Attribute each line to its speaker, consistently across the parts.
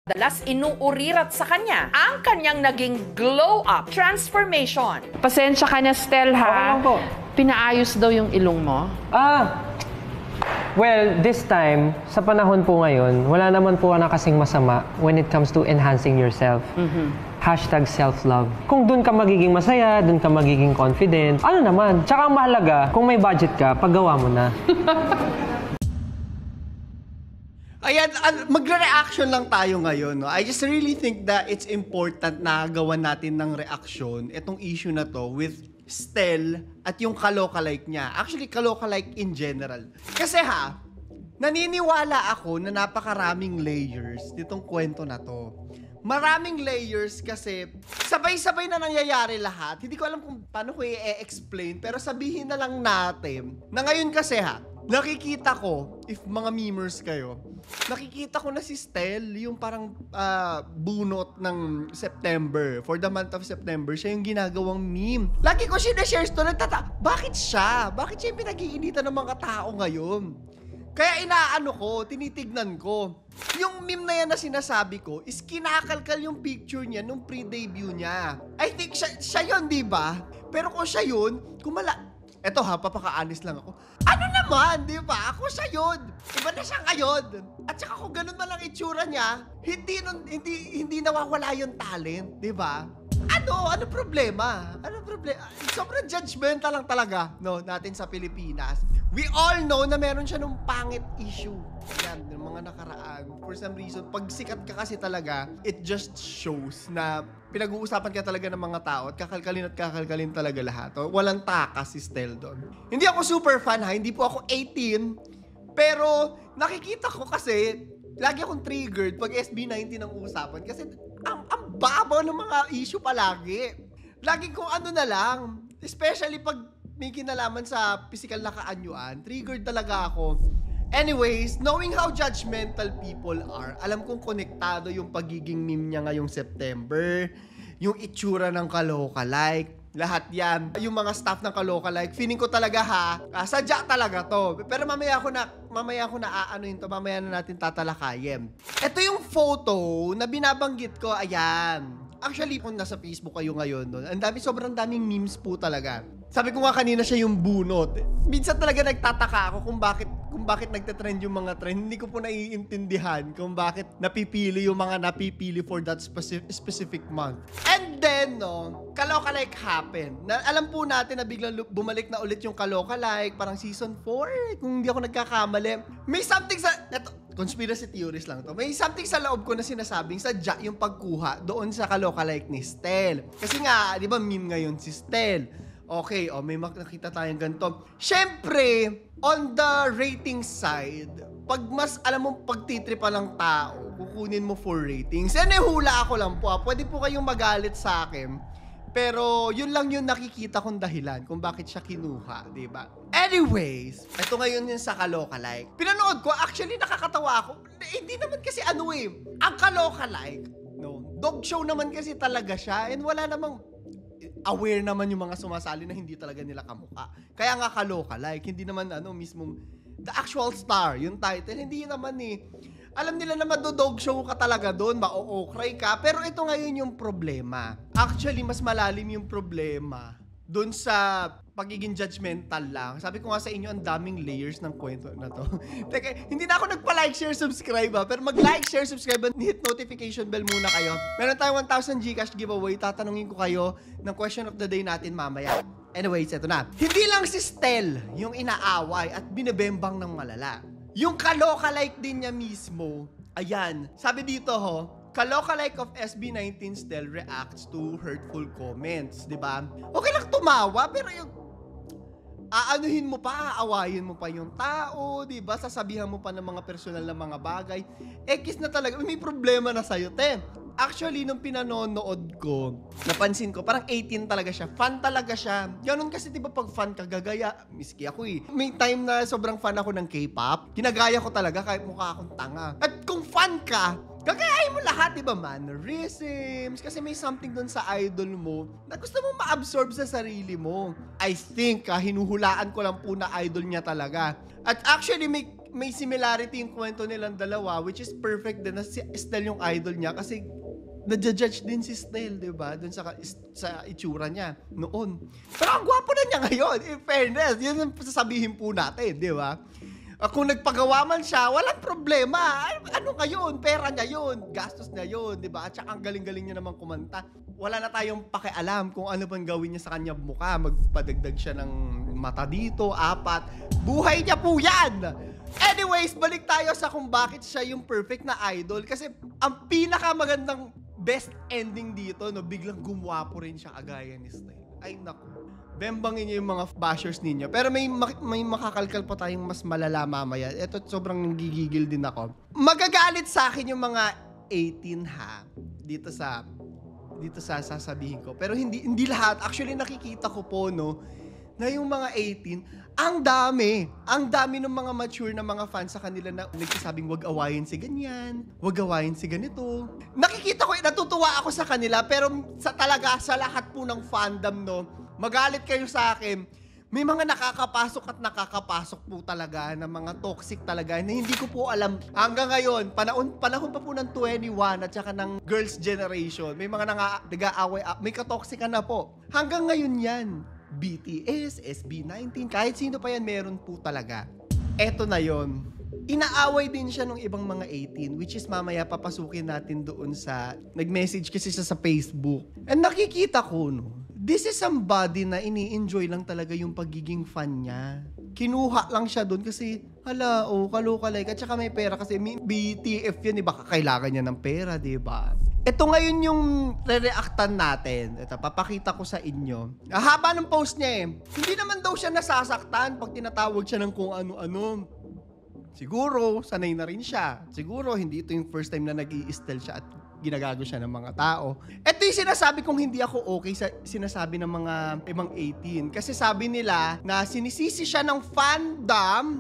Speaker 1: Dalas inuurirat sa kanya ang kanyang naging glow-up transformation.
Speaker 2: Pasensya ka na, Stel, ha?
Speaker 3: Okay lang po.
Speaker 2: Pinaayos daw yung ilong mo.
Speaker 3: Well, this time, sa panahon po ngayon, wala naman po na kasing masama when it comes to enhancing yourself. Hashtag self-love. Kung dun ka magiging masaya, dun ka magiging confident, ano naman? Tsaka ang mahalaga, kung may budget ka, paggawa mo na.
Speaker 4: Ayan, magre-reaction lang tayo ngayon. No? I just really think that it's important na gawan natin ng reaction itong issue na to with Stel at yung kaloka-like niya. Actually, kaloka-like in general. Kasi naniniwala ako na napakaraming layers nitong kwento na to. Maraming layers kasi sabay-sabay na nangyayari lahat. Hindi ko alam kung paano ko i-explain, pero sabihin na lang natin na ngayon kasi nakikita ko, if mga memers kayo, nakikita ko na si Stel, yung parang bunot ng September. For the month of September, siya yung ginagawang meme. Lagi ko sinashare to, bakit siya? Bakit siya yung pinag-iinitan ng mga tao ngayon? Kaya tinitignan ko. Yung meme na yan na sinasabi ko is kinakalkal yung picture niya nung pre-debut niya. I think siya yun, di ba? Pero kung siya yun, eto papaka-honest lang ako. Ano naman, di ba? Ako siya yun. Iba na siya ngayon. At saka kung ganun man lang itsura niya, hindi nawawala yung talent, di ba? Ano problema? Sobrang judgmental lang talaga, natin sa Pilipinas. We all know na meron siya nung pangit issue. Yan, ng mga nakaraan. For some reason, pag sikat ka kasi talaga, it just shows na pinag-uusapan ka talaga ng mga tao at kakalkalin talaga lahat. Walang takas si Stel doon. Hindi ako super fan hindi po ako 18. Pero nakikita ko kasi, lagi akong triggered pag SB19 ang usapan. Kasi ang babaw ng mga issue palagi. Lagi kong na lang. Especially pag may kinalaman sa physical na kaanyuan, triggered talaga ako. Anyways, knowing how judgmental people are, alam kong konektado yung pagiging meme niya ngayong September, yung itsura ng kaloka-like, lahat yan. Yung mga staff ng kaloka-like, feeling ko talaga sadya talaga to. Pero mamaya ako mamaya na natin tatalakayin. Ito yung photo na binabanggit ko, ayan. Actually, kung nasa Facebook kayo ngayon, sobrang daming memes po talaga. Sabi ko nga kanina siya yung bunot. Minsan talaga nagtataka ako kung bakit nagte-trend yung mga trend. Hindi ko po naiintindihan kung bakit napipili yung mga napipili for that specific month. And then, kaloka-like happened. Alam po natin na biglang bumalik na ulit yung kaloka-like, parang season 4, kung hindi ako nagkakamali. May something conspiracy theories lang to. May something sa loob ko na sinasabing sadya yung pagkuha doon sa kaloka-like ni Stel. Kasi nga, di ba meme ngayon si Stel? Okay, may makikita tayong ganito. Siyempre, on the rating side, pag mas, alam mo, pagtitripa ng tao, kukunin mo for ratings. Yan hula ako lang po. Pwede po kayong magalit sa akin. Pero, yun lang yung nakikita kong dahilan kung bakit siya kinuha, di ba? Anyways, ito ngayon yung sa kaloka-like. Pinanood ko, actually nakakatawa ako. Hindi naman kasi ang kaloka-like, dog show naman kasi talaga siya. And wala namang aware naman yung mga sumasali na hindi talaga nila kamukha. Kaya nga kaloka-like, hindi naman mismong the actual star, yung title, hindi naman alam nila na madodog show ka talaga doon, ma-o-cry ka, pero ito ngayon yung problema. Actually, mas malalim yung problema doon sa pagiging judgmental lang. Sabi ko nga sa inyo, ang daming layers ng kwento na to. Teka, hindi na ako nagpa-like, share, subscribe pero mag-like, share, subscribe and hit notification bell muna kayo. Meron tayong 1,000 Gcash giveaway. Tatanungin ko kayo ng question of the day natin mamaya. Anyways, eto na. Hindi lang si Stel yung inaaway at binebembang ng malala. Yung kaloka-like din niya mismo, ayan, sabi dito kaloka-like of SB19 Stel reacts to hurtful comments, di ba? Okay lang tumawa, pero yung aanuhin mo pa, aawayin mo pa yung tao, di ba? Sasabihan mo pa ng mga personal na mga bagay. Kiss na talaga, may problema na sa'yo, te. Actually, nung pinanonood ko, napansin ko, parang 18 talaga siya. Fan talaga siya. Ganun kasi, di ba, pag fan ka, gagaya. Miski ako May time na sobrang fan ako ng K-pop. Ginagaya ko talaga kahit mukha akong tanga. At kung fan ka, gagayahin mo lahat, di ba, mannerisms. Kasi may something dun sa idol mo na gusto mong ma-absorb sa sarili mo. I think, hinuhulaan ko lang po na idol niya talaga. At actually, may may similarity yung kwento nilang dalawa, which is perfect din na si Estelle yung idol niya kasi nadja-judge din si Estelle, di ba? Doon sa itsura niya noon. Pero ang gwapo na niya ngayon, in fairness. Yun ang sasabihin po natin, di ba? Kung nagpagawa man siya, walang problema. Ano ngayon? Pera niya yun. Gastos niya yun, di ba? At saka ang galing-galing niya naman kumanta. Wala na tayong pakialam kung ano bang gawin niya sa kanya mukha. Magpadagdag siya ng mata dito, 4. Buhay niya po yan! Anyways, balik tayo sa kung bakit siya yung perfect na idol. Kasi ang pinakamagandang best ending dito, no, biglang gumwapo rin siya agaya ni Style. Ay, naku. Bembangin niyo yung mga bashers ninyo. Pero may makakalkal pa tayong mas malala mamaya. Ito, sobrang gigigil din ako. Magagalit sa akin yung mga 18 ha. Dito sa sasabihin ko. Pero hindi lahat. Actually, nakikita ko po, no, na yung mga 18, ang dami ng mga mature na mga fans sa kanila na nagsasabing wag awayin si ganyan, wag awayin si ganito. Nakikita ko, natutuwa ako sa kanila, pero sa lahat po ng fandom, no, magalit kayo sa akin, may mga nakakapasok po talaga na mga toxic talaga na hindi ko po alam. Hanggang ngayon, panahon pa po ng 21 at saka ng girls generation, may mga nag-aaway, may katoxican na po. Hanggang ngayon yan. BTS, SB19, kahit sino pa yan, meron po talaga. Eto na yon. Inaaway din siya ng ibang mga 18, which is mamaya papasukin natin doon sa, nag-message kasi siya sa Facebook. And nakikita ko, no, this is somebody na ini-enjoy lang talaga yung pagiging fan niya. Kinuha lang siya doon kasi, kaloka-like, at saka may pera kasi BTF yun, baka kailangan niya ng pera, diba? Ito ngayon yung re-reactan natin. Ito, papakita ko sa inyo. Haba ng post niya eh. Hindi naman daw siya nasasaktan pag tinatawag siya ng kung ano-ano. Siguro, sanay na rin siya. Siguro, hindi ito yung first time na nag-i-style siya at ginagago siya ng mga tao. Ito yung sinasabi kong hindi ako okay sa sinasabi ng mga ibang 18. Kasi sabi nila na sinisisi siya ng fandom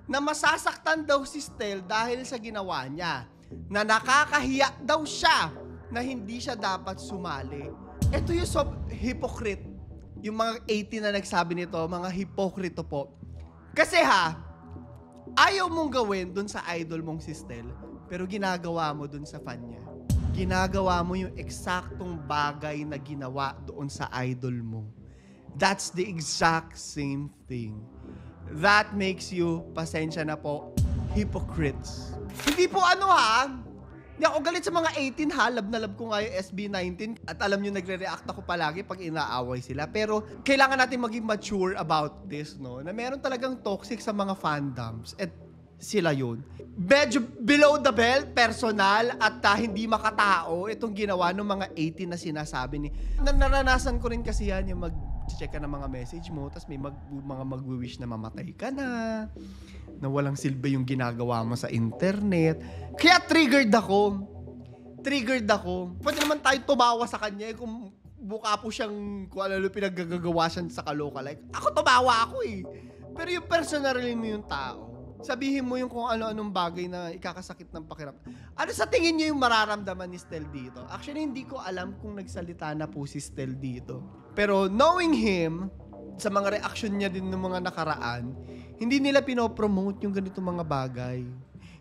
Speaker 4: na masasaktan daw si Stell dahil sa ginawa niya. Na nakakahiya daw siya na hindi siya dapat sumali. Ito yung hypocrite. Yung mga 18 na nagsabi nito, mga hipokrito po. Kasi ayaw mong gawin dun sa idol mong si Stell, pero ginagawa mo dun sa fan niya. Ginagawa mo yung eksaktong bagay na ginawa doon sa idol mo. That's the exact same thing. That makes you, pasensya na po, hypocrites. Hindi po hindi ako galit sa mga 18 lab na lab ko nga yung SB19 at alam nyo nagre-react ako palagi pag inaaway sila. Pero kailangan natin maging mature about this, no? Na meron talagang toxic sa mga fandoms at sila yun. Medyo below the belt, personal at hindi makatao itong ginawa ng mga 18 na sinasabi ni. Naranasan ko rin kasi yan yung mag-check ka ng mga message mo tapos may mga mag-wish na mamatay ka na walang silbi yung ginagawa mo sa internet. Kaya triggered ako. Pwede naman tayo tumawa sa kanya kung buka po siyang kung ano pinaggagawa siya sa kaloka-like. Ako tumawa ako eh. Pero yung personally mo yung tao. Sabihin mo yung kung ano-anong bagay na ikakasakit ng pakiramdam. Ano sa tingin niyo yung mararamdaman ni Stell dito? Actually, hindi ko alam kung nagsalita na po si Stell dito. Pero knowing him, sa mga reaction niya din ng mga nakaraan, hindi nila pinopromote yung ganito mga bagay.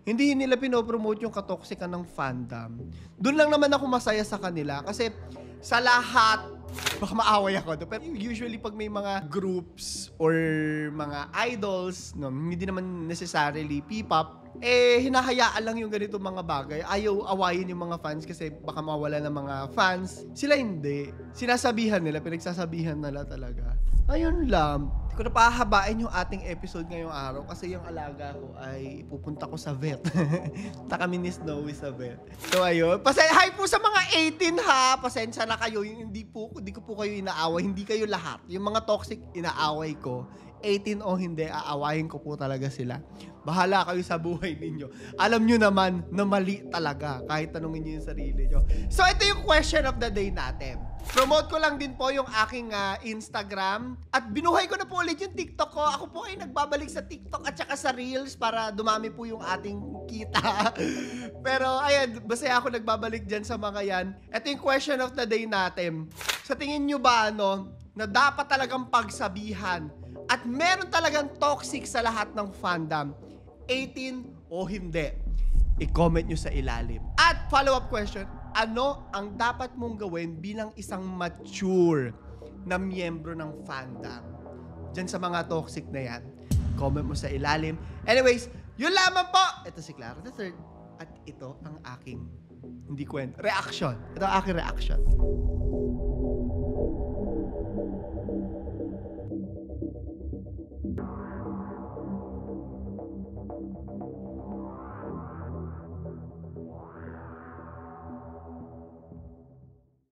Speaker 4: Hindi nila pinopromote yung katoksikan ng fandom. Doon lang naman ako masaya sa kanila kasi sa lahat, baka maaway ako. Pero usually pag may mga groups or mga idols, no, hindi naman necessarily P-pop, hinahayaan lang yung ganito mga bagay. Ayaw awayin yung mga fans kasi baka mawala ng mga fans. Sila hindi. Sinasabihan nila, pinagsasabihan nila talaga. Ayun lang. Hindi ko na pahabain yung ating episode ngayong araw kasi yung alaga ko ay ipupunta ko sa vet. Kami ni Snowy sa vet. So ayun. Hi po sa mga 18 Pasensya na kayo. Hindi ko po kayo inaaway. Hindi kayo lahat. Yung mga toxic, inaaway ko. 18 o hindi, aawayin ko po talaga sila. Bahala kayo sa buhay ninyo. Alam nyo naman na mali talaga kahit tanungin nyo yung sarili nyo. So ito yung question of the day natin. Promote ko lang din po yung aking Instagram at binuhay ko na po ulit yung TikTok ko. Ako po ay nagbabalik sa TikTok at saka sa Reels para dumami po yung ating kita. Pero ayan, basta ako nagbabalik dyan sa mga yan. Ito yung question of the day natin. Sa tingin nyo ba na dapat talagang pagsabihan at meron talagang toxic sa lahat ng fandom? 18 o hindi? I-comment nyo sa ilalim. At follow-up question, ano ang dapat mong gawin bilang isang mature na miyembro ng fandom? Diyan sa mga toxic na yan, comment mo sa ilalim. Anyways, yun lamang po. Ito si Clara the Third. At ito ang aking, hindi kwento, reaction. Ito ang aking reaction.